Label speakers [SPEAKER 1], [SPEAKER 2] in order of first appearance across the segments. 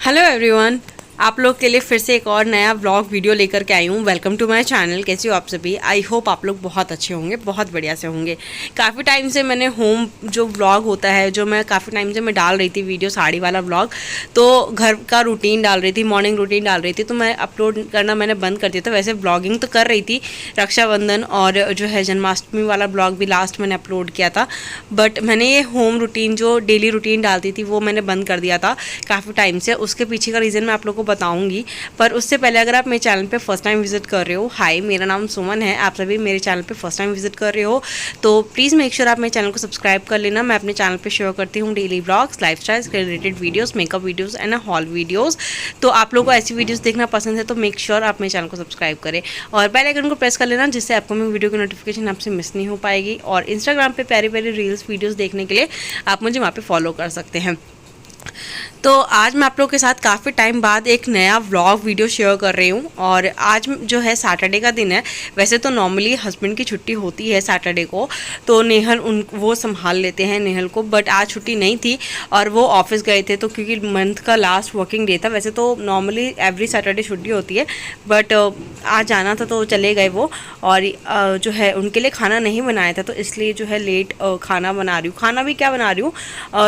[SPEAKER 1] Hello everyone, आप लोग के लिए फिर से एक और नया व्लॉग वीडियो लेकर के आई हूँ। Welcome to my channel. कैसे हो आप सभी? आई होप आप लोग बहुत अच्छे होंगे, बहुत बढ़िया से होंगे। काफ़ी टाइम से मैंने होम जो व्लॉग होता है, जो मैं काफ़ी टाइम से मैं डाल रही थी वीडियो, साड़ी वाला व्लॉग, तो घर का रूटीन डाल रही थी, मॉर्निंग रूटीन डाल रही थी, तो मैं अपलोड करना मैंने बंद कर दिया था। वैसे ब्लॉगिंग तो कर रही थी, रक्षाबंधन और जो है जन्माष्टमी वाला ब्लॉग भी लास्ट मैंने अपलोड किया था, बट मैंने ये होम रूटीन जो डेली रूटीन डालती थी वो मैंने बंद कर दिया था काफ़ी टाइम से। उसके पीछे का रीज़न मैं आप लोगों को बताऊंगी, पर उससे पहले अगर आप मेरे चैनल पे फर्स्ट टाइम विजिट कर रहे हो, हाय, मेरा नाम सुमन है, आप सभी मेरे चैनल पे फर्स्ट टाइम विजिट कर रहे हो तो प्लीज़ मेक श्योर आप मेरे चैनल को सब्सक्राइब कर लेना। मैं अपने चैनल पे शेयर करती हूँ डेली व्लॉग्स, लाइफस्टाइल से related videos, makeup videos and hall videos. तो आप लोगों को ऐसी वीडियोस देखना पसंद है तो मेक श्योर आप मेरे चैनल को सब्सक्राइब करें और बेल आइकन को प्रेस कर लेना, जिससे आपको मेरी वीडियो की नोटिफिकेशन आपसे मिस नहीं हो पाएगी। और इंस्टाग्राम पे प्यारी प्यारी रील्स वीडियोज़ देखने के लिए आप मुझे वहाँ पर फॉलो कर सकते हैं। तो आज मैं आप लोगों के साथ काफ़ी टाइम बाद एक नया व्लॉग वीडियो शेयर कर रही हूँ और आज जो है सैटरडे का दिन है। वैसे तो नॉर्मली हस्बैंड की छुट्टी होती है सैटरडे को, तो नेहल वो संभाल लेते हैं नेहल को, बट आज छुट्टी नहीं थी और वो ऑफिस गए थे, तो क्योंकि मंथ का लास्ट वर्किंग डे था। वैसे तो नॉर्मली एवरी सैटरडे छुट्टी होती है, बट आज जाना था तो चले गए वो। और जो है उनके लिए खाना नहीं बनाया था, तो इसलिए जो है लेट खाना बना रही हूँ। खाना भी क्या बना रही हूँ,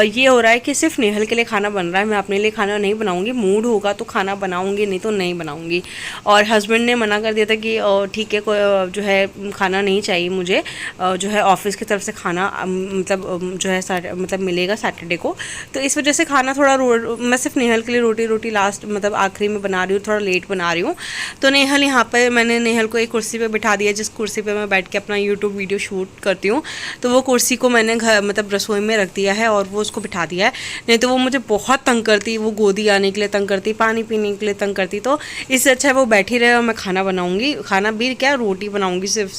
[SPEAKER 1] ये हो रहा है कि सिर्फ नेहल के लिए खाना बन रहा है, मैं अपने लिए खाना नहीं बनाऊंगी। मूड होगा तो खाना बनाऊंगी, नहीं तो नहीं बनाऊंगी। और हस्बैंड ने मना कर दिया था कि ठीक है, कोई जो है खाना नहीं चाहिए मुझे, जो है ऑफिस की तरफ से खाना मतलब जो है मतलब मिलेगा सैटरडे को। तो इस वजह से खाना थोड़ा मैं सिर्फ नेहल के लिए रोटी लास्ट मतलब आखिरी में बना रही हूँ, थोड़ा लेट बना रही हूँ। तो नेहल यहाँ पर मैंने नेहल को एक कुर्सी पर बिठा दिया, जिस कुर्सी पर मैं बैठ के अपना यूट्यूब वीडियो शूट करती हूँ। तो वो कुर्सी को मैंने घर मतलब रसोई में रख दिया है और वो उसको बिठा दिया है, नहीं तो वो मुझे बहुत तंग करती, वो गोदी आने के लिए तंग करती, पानी पीने के लिए तंग करती। तो इससे अच्छा है वो बैठी रहे और मैं खाना बनाऊंगी। खाना भी क्या, रोटी बनाऊंगी, सिर्फ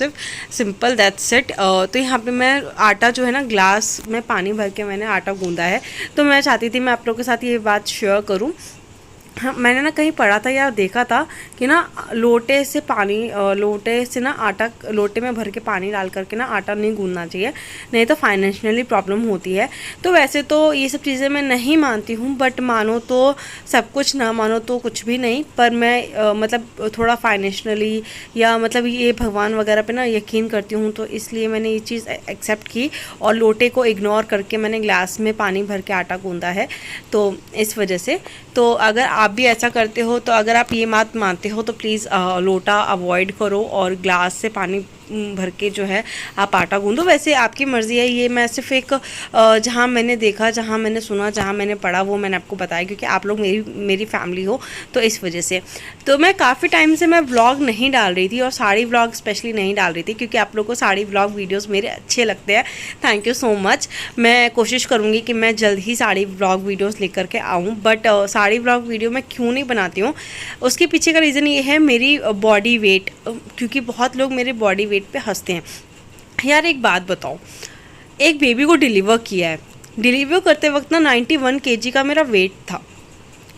[SPEAKER 1] सिंपल, दैट्स इट। तो यहाँ पे मैं आटा जो है ना, ग्लास में पानी भर के मैंने आटा गूंदा है। तो मैं चाहती थी मैं आप लोगों के साथ ये बात शेयर करूँ। हाँ, मैंने ना कहीं पढ़ा था या देखा था कि ना लोटे से ना आटा, लोटे में भर के पानी डाल करके ना आटा नहीं गूंदना चाहिए, नहीं तो फाइनेंशियली प्रॉब्लम होती है। तो वैसे तो ये सब चीज़ें मैं नहीं मानती हूँ, बट मानो तो सब कुछ, ना मानो तो कुछ भी नहीं। पर मैं मतलब थोड़ा फाइनेंशियली या मतलब ये भगवान वगैरह पे ना यकीन करती हूँ, तो इसलिए मैंने ये चीज़ एक्सेप्ट की और लोटे को इग्नोर करके मैंने ग्लास में पानी भर के आटा गूंदा है। तो इस वजह से, तो अगर आप भी ऐसा करते हो, तो अगर आप ये बात मानते हो तो प्लीज़ लोटा अवॉइड करो और ग्लास से पानी भर के जो है आप आटा गूंदो। वैसे आपकी मर्ज़ी है, ये मैं सिर्फ एक जहाँ मैंने देखा, जहाँ मैंने सुना, जहाँ मैंने पढ़ा, वो मैंने आपको बताया, क्योंकि आप लोग मेरी फैमिली हो, तो इस वजह से। तो मैं काफ़ी टाइम से मैं व्लॉग नहीं डाल रही थी और साड़ी व्लॉग स्पेशली नहीं डाल रही थी, क्योंकि आप लोग को साड़ी व्लॉग वीडियोज़ मेरे अच्छे लगते हैं। Thank you so much. मैं कोशिश करूँगी कि मैं जल्द ही साड़ी व्लॉग वीडियोज़ लेकर के आऊँ, बट साड़ी व्लॉग वीडियो मैं क्यों नहीं बनाती हूँ, उसके पीछे का रीज़न ये है, मेरी बॉडी वेट, क्योंकि बहुत लोग मेरे बॉडी वेट पे हंसते हैं। यार एक बात बताओ, एक बेबी को डिलीवर किया है, डिलीवर करते वक्त ना 91 kg का मेरा वेट था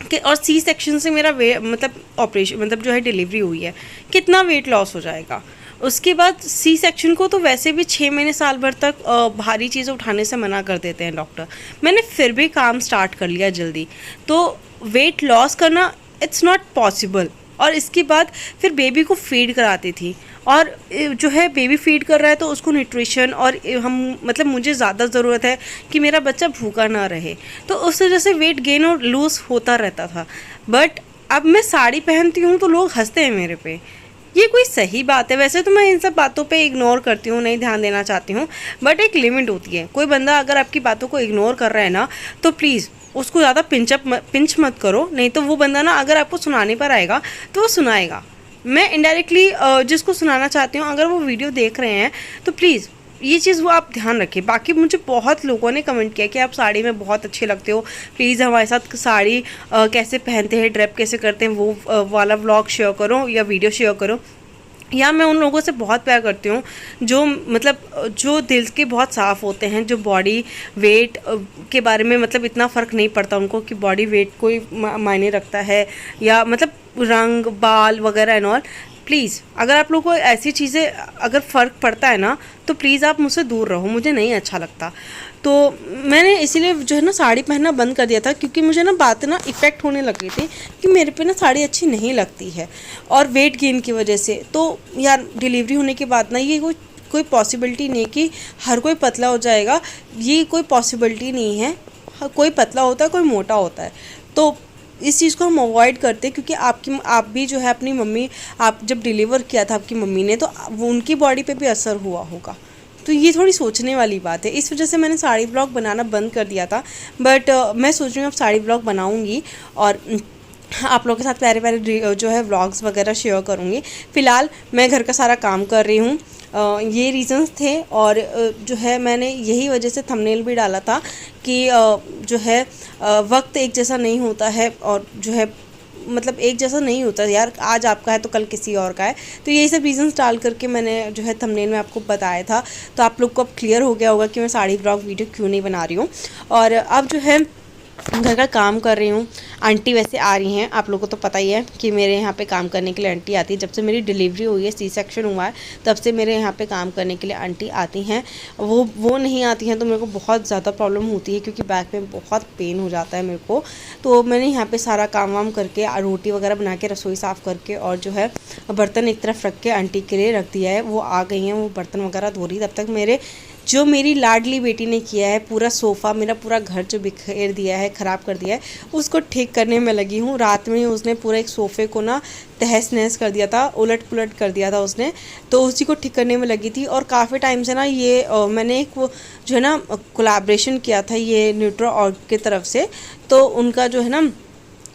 [SPEAKER 1] कि, और सी सेक्शन से मेरा मतलब ऑपरेशन मतलब जो है डिलीवरी हुई है, कितना वेट लॉस हो जाएगा। उसके बाद सी सेक्शन को तो वैसे भी 6 महीने साल भर तक भारी चीज़ें उठाने से मना कर देते हैं डॉक्टर। मैंने फिर भी काम स्टार्ट कर लिया जल्दी, तो वेट लॉस करना इट्स नॉट पॉसिबल। और इसके बाद फिर बेबी को फीड कराती थी, और जो है बेबी फीड कर रहा है तो उसको न्यूट्रिशन, और हम मतलब मुझे ज़्यादा ज़रूरत है कि मेरा बच्चा भूखा ना रहे, तो उस वजह से वेट गेन और लूज़ होता रहता था। बट अब मैं साड़ी पहनती हूँ तो लोग हंसते हैं मेरे पे, ये कोई सही बात है? वैसे तो मैं इन सब बातों पे इग्नोर करती हूँ, नहीं ध्यान देना चाहती हूँ, बट एक लिमिट होती है। कोई बंदा अगर आपकी बातों को इग्नोर कर रहा है ना, तो प्लीज़ उसको ज़्यादा पिंच मत करो, नहीं तो वो बंदा ना अगर आपको सुनाने पर आएगा तो वो सुनाएगा। मैं इनडायरेक्टली जिसको सुनाना चाहती हूँ, अगर वो वीडियो देख रहे हैं तो प्लीज़ ये चीज़ वो आप ध्यान रखें। बाकी मुझे बहुत लोगों ने कमेंट किया कि आप साड़ी में बहुत अच्छे लगते हो, प्लीज़ हमारे साथ साड़ी कैसे पहनते हैं, ड्रेप कैसे करते हैं, वो वाला व्लॉग शेयर करो या वीडियो शेयर करो। या मैं उन लोगों से बहुत प्यार करती हूँ जो मतलब जो दिल के बहुत साफ़ होते हैं, जो बॉडी वेट के बारे में मतलब इतना फ़र्क नहीं पड़ता उनको कि बॉडी वेट कोई मायने रखता है, या मतलब रंग, बाल वगैरह एंड ऑल। प्लीज़ अगर आप लोगों को ऐसी चीज़ें अगर फ़र्क पड़ता है ना, तो प्लीज़ आप मुझसे दूर रहो, मुझे नहीं अच्छा लगता। तो मैंने इसीलिए जो है ना साड़ी पहनना बंद कर दिया था, क्योंकि मुझे ना बातें ना इफ़ेक्ट होने लगी थी कि मेरे पे ना साड़ी अच्छी नहीं लगती है, और वेट गेन की वजह से। तो यार डिलीवरी होने के बाद ना ये कोई पॉसिबिलिटी नहीं कि हर कोई पतला हो जाएगा, ये कोई पॉसिबिलिटी नहीं है। कोई पतला होता है, कोई मोटा होता है। तो इस चीज़ को हम अवॉइड करते हैं, क्योंकि आप भी जो है अपनी मम्मी, आप जब डिलीवर किया था आपकी मम्मी ने, तो वो उनकी बॉडी पे भी असर हुआ होगा। तो ये थोड़ी सोचने वाली बात है। इस वजह से मैंने साड़ी ब्लॉग बनाना बंद कर दिया था। बट मैं सोच रही हूँ अब साड़ी ब्लॉग बनाऊँगी, और आप लोगों के साथ प्यारे प्यारे जो है व्लॉग्स वगैरह शेयर करूँगी। फ़िलहाल मैं घर का सारा काम कर रही हूँ। ये रीज़न्स थे, और जो है मैंने यही वजह से थंबनेल भी डाला था कि जो है वक्त एक जैसा नहीं होता है, और जो है मतलब एक जैसा नहीं होता यार, आज आपका है तो कल किसी और का है। तो यही सब रीज़न्स डाल करके मैंने जो है थंबनेल में आपको बताया था। तो आप लोग को अब क्लियर हो गया होगा कि मैं साड़ी ब्लॉग वीडियो क्यों नहीं बना रही हूँ। और अब जो है घर का काम कर रही हूँ। आंटी वैसे आ रही हैं, आप लोगों को तो पता ही है कि मेरे यहाँ पे काम करने के लिए आंटी आती है। जब से मेरी डिलीवरी हुई है, सी सेक्शन हुआ है, तब से मेरे यहाँ पे काम करने के लिए आंटी आती हैं। वो नहीं आती हैं तो मेरे को बहुत ज़्यादा प्रॉब्लम होती है, क्योंकि बैक में बहुत पेन हो जाता है मेरे को। तो मैंने यहाँ पर सारा काम वाम करके, रोटी वगैरह बना के, रसोई साफ़ करके, और जो है बर्तन एक तरफ रख के आंटी के लिए रख दिया है। वो आ गई हैं, वो बर्तन वगैरह धो रही। तब तक मेरी लाडली बेटी ने किया है, पूरा सोफ़ा, मेरा पूरा घर जो बिखेर दिया है, ख़राब कर दिया है, उसको ठीक करने में लगी हूँ। रात में ही उसने पूरा एक सोफ़े को ना तहस नहस कर दिया था, उलट पुलट कर दिया था उसने। तो उसी को ठीक करने में लगी थी। और काफ़ी टाइम से ना ये मैंने एक वो जो है ना कोलैबोरेशन किया था ये न्यूट्रीऑर्ग की तरफ से। तो उनका जो है ना,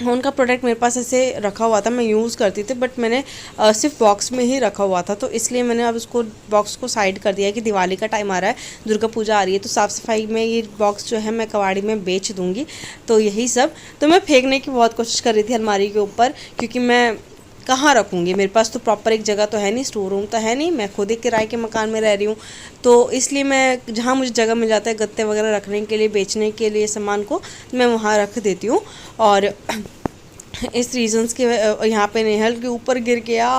[SPEAKER 1] उनका प्रोडक्ट मेरे पास ऐसे रखा हुआ था, मैं यूज़ करती थी, बट मैंने सिर्फ बॉक्स में ही रखा हुआ था। तो इसलिए मैंने अब उसको बॉक्स को साइड कर दिया है कि दिवाली का टाइम आ रहा है, दुर्गा पूजा आ रही है, तो साफ़ सफाई में ये बॉक्स जो है मैं कबाड़ी में बेच दूँगी। तो यही सब। तो मैं फेंकने की बहुत कोशिश कर रही थी अलमारी के ऊपर, क्योंकि मैं कहाँ रखूँगी, मेरे पास तो प्रॉपर एक जगह तो है नहीं, स्टोर रूम तो है नहीं, मैं खुद एक किराए के मकान में रह रही हूँ। तो इसलिए मैं जहाँ मुझे जगह मिल जाता है गत्ते वगैरह रखने के लिए, बेचने के लिए सामान को, मैं वहाँ रख देती हूँ। और इस रीज़न्स के यहाँ पे नेहल के ऊपर गिर गया,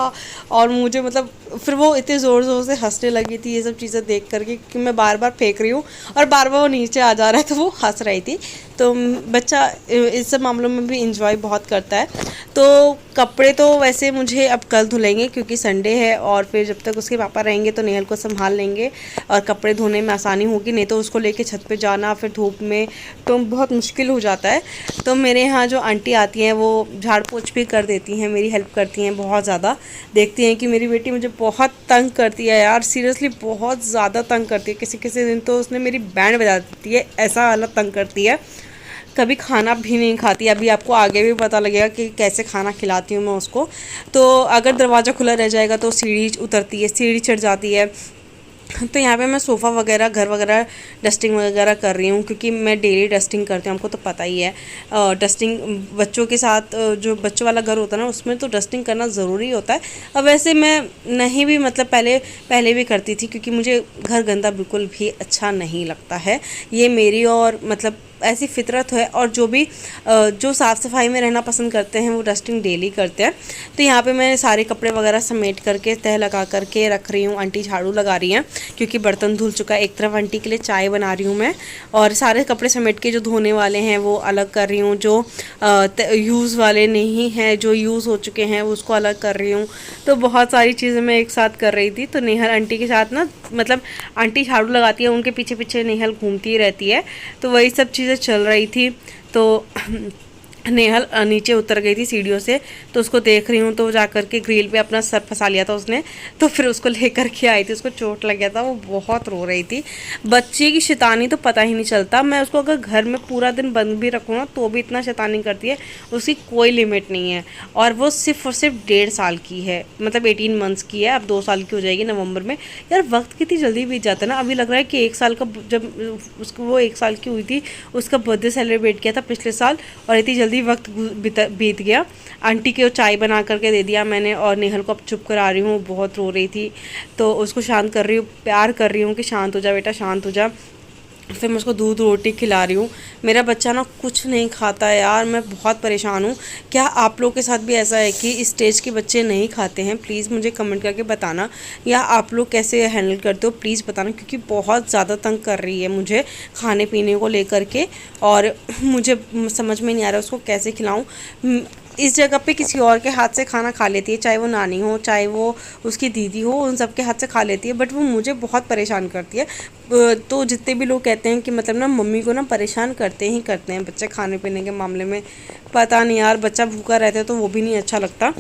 [SPEAKER 1] और मुझे मतलब फिर वो इतने ज़ोर ज़ोर से हंसने लगी थी ये सब चीज़ें देख करके कि मैं बार बार फेंक रही हूँ, और बार बार वो नीचे आ जा रहा है, तो वो हंस रही थी। तो बच्चा इस सब मामलों में भी इंजॉय बहुत करता है। तो कपड़े तो वैसे मुझे अब कल धुलेंगे, क्योंकि संडे है, और फिर जब तक उसके पापा रहेंगे तो नेहल को संभाल लेंगे, और कपड़े धोने में आसानी होगी। नहीं तो उसको लेके छत पे जाना फिर धूप में तो बहुत मुश्किल हो जाता है। तो मेरे यहाँ जो आंटी आती हैं वो झाड़ पोछ भी कर देती हैं, मेरी हेल्प करती हैं बहुत ज़्यादा। देखती हैं कि मेरी बेटी मुझे बहुत तंग करती है यार, सीरियसली बहुत ज़्यादा तंग करती है। किसी किसी दिन तो उसने मेरी बैंड बजा देती है, ऐसा हालत तंग करती है। कभी खाना भी नहीं खाती। अभी आपको आगे भी पता लगेगा कि कैसे खाना खिलाती हूँ मैं उसको। तो अगर दरवाज़ा खुला रह जाएगा तो सीढ़ी उतरती है, सीढ़ी चढ़ जाती है। तो यहाँ पे मैं सोफ़ा वगैरह, घर वगैरह डस्टिंग वगैरह कर रही हूँ, क्योंकि मैं डेली डस्टिंग करती हूँ, हमको तो पता ही है। डस्टिंग बच्चों के साथ, जो बच्चों वाला घर होता है ना, उसमें तो डस्टिंग करना ज़रूरी होता है। अब वैसे मैं नहीं भी मतलब पहले भी करती थी, क्योंकि मुझे घर गंदा बिल्कुल भी अच्छा नहीं लगता है। ये मेरी और मतलब ऐसी फितरत है। और जो साफ़ सफाई में रहना पसंद करते हैं वो डस्टिंग डेली करते हैं। तो यहाँ पे मैं सारे कपड़े वगैरह समेट करके तह लगा करके रख रही हूँ। आंटी झाड़ू लगा रही हैं, क्योंकि बर्तन धुल चुका है। एक तरफ आंटी के लिए चाय बना रही हूँ मैं, और सारे कपड़े समेट के जो धोने वाले हैं वो अलग कर रही हूँ, जो यूज़ वाले नहीं हैं, जो यूज़ हो चुके हैं उसको अलग कर रही हूँ। तो बहुत सारी चीज़ें मैं एक साथ कर रही थी। तो नेहल आंटी के साथ ना, मतलब आंटी झाड़ू लगाती है, उनके पीछे पीछे नेहल घूमती रहती है। तो वही सब चीज़ें चल रही थी। तो नेहल नीचे उतर गई थी सीढ़ियों से, तो उसको देख रही हूँ। तो जा कर के ग्रिल पे अपना सर फंसा लिया था उसने, तो फिर उसको लेकर के आई थी। उसको चोट लग गया था, वो बहुत रो रही थी। बच्चे की शैतानी तो पता ही नहीं चलता। मैं उसको अगर घर में पूरा दिन बंद भी रखूँ ना तो भी इतना शैतानी करती है, उसकी कोई लिमिट नहीं है। और वो सिर्फ और सिर्फ 1.5 साल की है, मतलब 18 मंथ्स की है। अब 2 साल की हो जाएगी नवंबर में। यार वक्त कितनी जल्दी बीत जाता है ना। अभी लग रहा है कि 1 साल का, जब उसको वो 1 साल की हुई थी, उसका बर्थडे सेलिब्रेट किया था पिछले साल, और इतनी जल्दी वक्त बीत गया। आंटी को चाय बना करके दे दिया मैंने, और नेहल को अब चुप करा रही हूँ, बहुत रो रही थी। तो उसको शांत कर रही हूँ, प्यार कर रही हूँ कि शांत हो जा बेटा, शांत हो जा। फिर मैं उसको दूध रोटी खिला रही हूँ। मेरा बच्चा ना कुछ नहीं खाता है यार, मैं बहुत परेशान हूँ। क्या आप लोग के साथ भी ऐसा है कि इस स्टेज के बच्चे नहीं खाते हैं? प्लीज़ मुझे कमेंट करके बताना, या आप लोग कैसे हैंडल करते हो प्लीज़ बताना, क्योंकि बहुत ज़्यादा तंग कर रही है मुझे खाने पीने को लेकर के, और मुझे समझ में नहीं आ रहा उसको कैसे खिलाऊँ। इस जगह पे किसी और के हाथ से खाना खा लेती है, चाहे वो नानी हो चाहे वो उसकी दीदी हो, उन सब के हाथ से खा लेती है, बट वो मुझे बहुत परेशान करती है। तो जितने भी लोग कहते हैं कि मतलब ना मम्मी को ना परेशान करते ही करते हैं बच्चे खाने पीने के मामले में, पता नहीं यार, बच्चा भूखा रहता है तो वो भी नहीं अच्छा लगता।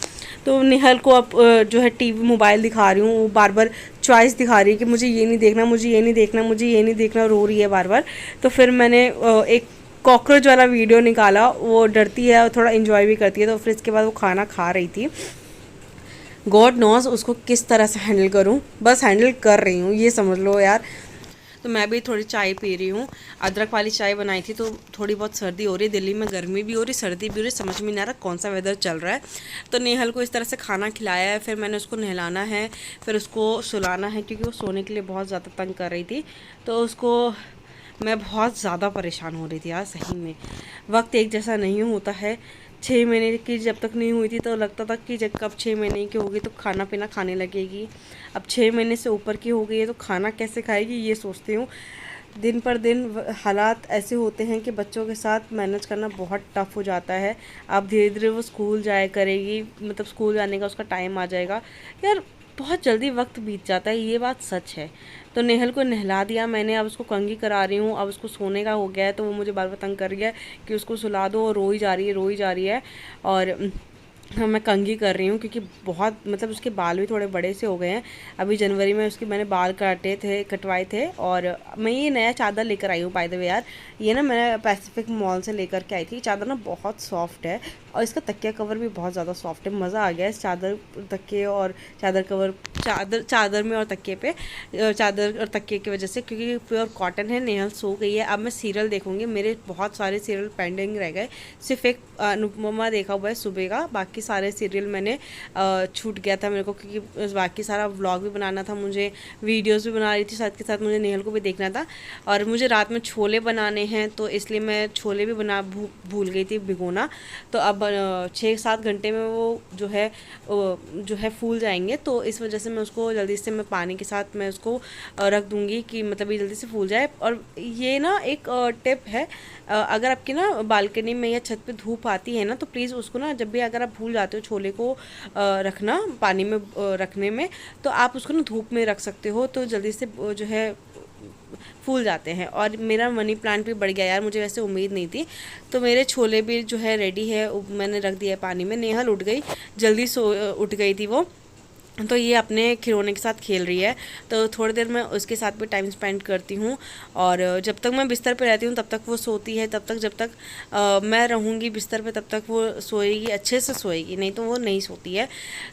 [SPEAKER 1] तो निहल को अब जो है टीवी मोबाइल दिखा रही हूँ, वो बार बार चॉइस दिखा रही है कि मुझे ये नहीं देखना, मुझे ये नहीं देखना, मुझे ये नहीं देखना, रो रही है बार बार। तो फिर मैंने एक कॉकरोच वाला वीडियो निकाला, वो डरती है और थोड़ा इन्जॉय भी करती है, तो फिर इसके बाद वो खाना खा रही थी। गॉड नोज उसको किस तरह से हैंडल करूं, बस हैंडल कर रही हूँ, ये समझ लो यार। तो मैं भी थोड़ी चाय पी रही हूँ, अदरक वाली चाय बनाई थी, तो थोड़ी बहुत सर्दी हो रही है, दिल्ली में गर्मी भी हो रही, सर्दी भी हो रही, समझ में नहीं आ रहा कौन सा वेदर चल रहा है। तो नेहल को इस तरह से खाना खिलाया है, फिर मैंने उसको नहलाना है, फिर उसको सुलाना है, क्योंकि वो सोने के लिए बहुत ज़्यादा तंग कर रही थी। तो उसको मैं बहुत ज़्यादा परेशान हो रही थी यार, सही में वक्त एक जैसा नहीं होता है। 6 महीने की जब तक नहीं हुई थी तो लगता था कि जब कब 6 महीने की होगी तो खाना पीना खाने लगेगी। अब 6 महीने से ऊपर की हो गई है तो खाना कैसे खाएगी ये सोचती हूँ। दिन पर दिन हालात ऐसे होते हैं कि बच्चों के साथ मैनेज करना बहुत टफ हो जाता है। अब धीरे धीरे वो स्कूल जाया करेगी, मतलब स्कूल जाने का उसका टाइम आ जाएगा यार, बहुत जल्दी वक्त बीत जाता है, ये बात सच है। तो नेहल को नहला दिया मैंने, अब उसको कंघी करा रही हूँ, अब उसको सोने का हो गया है, तो वो मुझे बार बार तंग कर रही है कि उसको सुला दो, और रो ही जा रही है, रो ही जा रही है। और हाँ, मैं कंघी कर रही हूँ क्योंकि बहुत मतलब उसके बाल भी थोड़े बड़े से हो गए हैं। अभी जनवरी में उसके मैंने बाल कटवाए थे, और मैं ये नया चादर लेकर आई हूँ बाय द वे यार। ये ना मैं पैसिफिक मॉल से लेकर के आई थी। चादर ना बहुत सॉफ्ट है, और इसका तकिया कवर भी बहुत ज़्यादा सॉफ्ट है। मज़ा आ गया इस चादर तकिए और चादर कवर, चादर में और तकिए पे, चादर और तकिए की वजह से, क्योंकि प्योर कॉटन है। नेहल सो गई है, अब मैं सीरियल देखूंगी। मेरे बहुत सारे सीरियल पेंडिंग रह गए, सिर्फ एक अनुपमा देखा हुआ है सुबह का, बाकी सारे सीरियल मैंने छूट गया था मेरे को, क्योंकि बाकी सारा व्लॉग भी बनाना था मुझे, वीडियोस भी बना रही थी, साथ के साथ मुझे नेहल को भी देखना था, और मुझे रात में छोले बनाने हैं, तो इसलिए मैं छोले भी भूल गई थी भिगोना। तो अब 6-7 घंटे में वो जो है फूल जाएंगे, तो इस वजह से मैं उसको जल्दी से मैं पानी के साथ मैं उसको रख दूँगी कि मतलब ये जल्दी से फूल जाए। और ये ना एक टिप है, अगर आपकी ना बालकनी में या छत पे धूप आती है ना, तो प्लीज़ उसको ना जब भी अगर आप भूल जाते हो छोले को रखना पानी में रखने में, तो आप उसको ना धूप में रख सकते हो, तो जल्दी से जो है फूल जाते हैं। और मेरा मनी प्लांट भी बढ़ गया यार, मुझे वैसे उम्मीद नहीं थी। तो मेरे छोले भी जो है रेडी है, मैंने रख दिया है पानी में। नेहल उठ गई, जल्दी उठ गई थी वो, तो ये अपने खिलौने के साथ खेल रही है, तो थोड़ी देर मैं उसके साथ भी टाइम स्पेंड करती हूँ। और जब तक मैं बिस्तर पे रहती हूँ तब तक वो सोती है, तब तक जब तक मैं रहूँगी बिस्तर पे तब तक वो सोएगी, अच्छे से सोएगी, नहीं तो वो नहीं सोती है।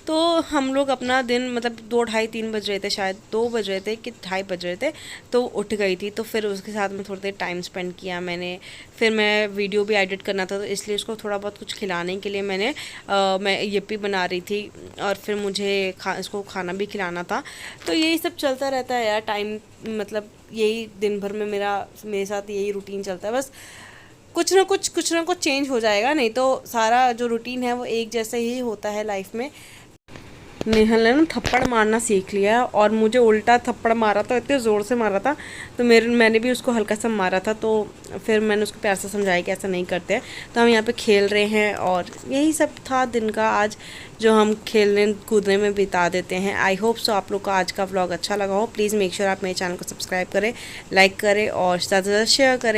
[SPEAKER 1] तो हम लोग अपना दिन मतलब 2 ढाई 3 बज रहे थे, शायद 2 बज रहे थे कि 2:30 बज रहे थे, तो उठ गई थी। तो फिर उसके साथ में थोड़ी देर टाइम स्पेंड किया मैंने। फिर मैं वीडियो भी एडिट करना था, तो इसलिए उसको थोड़ा बहुत कुछ खिलाने के लिए मैं यप्पी बना रही थी, और फिर मुझे इसको खाना भी खिलाना था। तो यही सब चलता रहता है यार, टाइम मतलब यही दिन भर में मेरे साथ यही रूटीन चलता है। बस कुछ ना कुछ चेंज हो जाएगा, नहीं तो सारा जो रूटीन है वो एक जैसा ही होता है लाइफ में। नेहल ने ना थप्पड़ मारना सीख लिया है, और मुझे उल्टा थप्पड़ मारा था, इतने ज़ोर से मारा था, तो मैंने भी उसको हल्का सा मारा था। तो फिर मैंने उसको प्यार से समझाया कि ऐसा नहीं करते हैं। तो हम यहाँ पे खेल रहे हैं, और यही सब था दिन का आज, जो हम खेलने कूदने में बिता देते हैं। आई होप सो आप लोग को आज का व्लॉग अच्छा लगा हो। प्लीज़ मेक श्योर आप मेरे चैनल को सब्सक्राइब करें, लाइक करें और ज़्यादा से ज़्यादा शेयर करें।